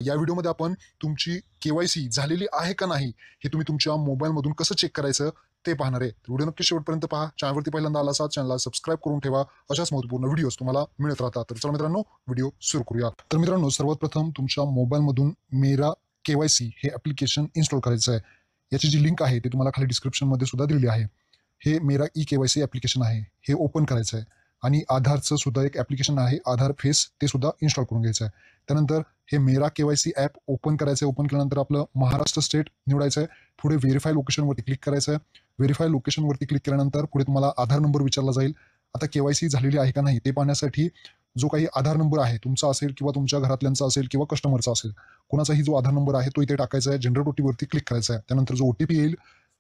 या व्हिडिओमध्ये आपण तुमची केवायसी झालेली आहे का नाही हे तुम्ही तुमच्या मोबाईलमधून कसं चेक करायचं ते पाहणार आहे. व्हिडिओ नक्की शेवटपर्यंत पहा. चॅनलवरती पहिल्यांदा आला असाल चॅनलला सबस्क्राईब करून ठेवा. अशाच महत्त्वपूर्ण व्हिडिओज तुम्हाला मिळत राहतात. तर चला मित्रांनो व्हिडिओ सुरू करूया. तर मित्रांनो सर्वात प्रथम तुमच्या मोबाईलमधून मेरा केवायसी हे ॲप्लिकेशन इन्स्टॉल करायचं आहे. याची जी लिंक आहे ती तुम्हाला खाली डिस्क्रिप्शनमध्ये सुद्धा दिलेली आहे. हे मेरा ई केवायसी ॲप्लिकेशन आहे. हे ओपन करायचं आहे आणि आधारचं सुद्धा एक ॲप्लिकेशन आहे आधार फेस ते सुद्धा इन्स्टॉल करून घ्यायचं आहे. त्यानंतर हे मेरा केवायसी ॲप ओपन करायचं आहे. ओपन केल्यानंतर आपलं महाराष्ट्र स्टेट निवडायचं आहे. पुढे व्हेरीफाय लोकेशनवरती क्लिक करायचं आहे. व्हेरीफाय लोकेशनवरती क्लिक केल्यानंतर पुढे तुम्हाला आधार नंबर विचारला जाईल. आता केवायसी झालेली आहे का नाही ते पाहण्यासाठी जो काही आधार नंबर आहे तुमचा असेल किंवा तुमच्या घरातल्यांचा असेल किंवा कस्टमरचा असेल कोणाचाही जो आधार नंबर आहे तो इथे टाकायचा आहे. जनरेट ओटीपीवरती क्लिक करायचं आहे. त्यानंतर जो ओटीपी येईल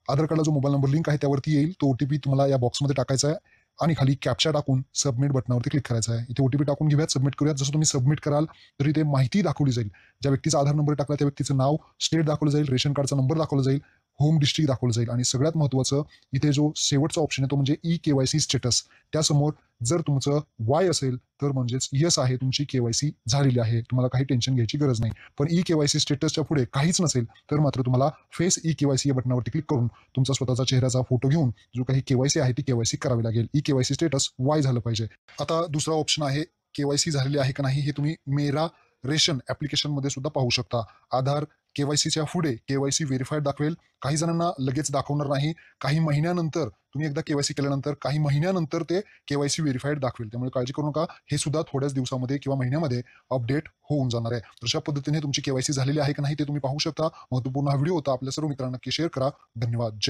आधार कार्डला जो मोबाईल नंबर लिंक आहे त्यावरती येईल. तो ओटीपी तुम्हाला या बॉक्समध्ये टाकायचा आहे आणि खाली कॅप्चा टाकून सबमिट बटनावरती क्लिक करायचं आहे. इथे ओटीपी टाकून घेऊयात, सबमिट करूयात. जसं तुम्ही सबमिट कराल तरी ते माहिती दाखवली जाईल. ज्या व्यक्तीचा आधार नंबर टाकला त्या व्यक्तीचं नाव, स्टेट दाखवलं जाईल, रेशन कार्डचा नंबर दाखवला जाईल, होम डिस्ट्रिक्ट दाखवलं जाईल आणि सगळ्यात महत्त्वाचं इथे जो शेवटचा ऑप्शन आहे तो म्हणजे ई केवायसी स्टेटस. त्यासमोर जर तुमचं वाय असेल तर म्हणजेच यस आहे, तुमची केवायसी झालेली आहे, तुम्हाला काही टेन्शन घ्यायची गरज नाही. पण ई केवायसी स्टेटसच्या पुढे काहीच नसेल तर मात्र तुम्हाला फेस ई केवायसी या बटनावरती क्लिक करून तुमचा स्वतःचा चेहऱ्याचा फोटो घेऊन जो काही केवायसी आहे ती केवायसी करावी लागेल. ई केवायसी स्टेटस वाय झालं पाहिजे. आता दुसरा ऑप्शन आहे केवायसी झालेली आहे का नाही हे तुम्ही मेरा रेशन ॲप्लिकेशनमध्ये सुद्धा पाहू शकता. आधार केवायसीच्या पुढे केवायसी व्हेरीफाईड दाखवेल. काही जणांना लगेच दाखवणार नाही. काही महिन्यानंतर तुम्ही एकदा केवायसी केल्यानंतर काही महिन्यानंतर ते केवायसी व्हेरीफाईड दाखवेल. त्यामुळे काळजी करू नका. हे सुद्धा थोड्याच दिवसामध्ये किंवा महिन्यामध्ये अपडेट होऊन जाणार आहे. अशा पद्धतीने तुमची केवायसी झालेली आहे का नाही ते तुम्ही पाहू शकता. महत्त्वपूर्ण हा व्हिडिओ होता. आपल्या सर्व मित्रांना नक्की शेअर करा. धन्यवाद. जय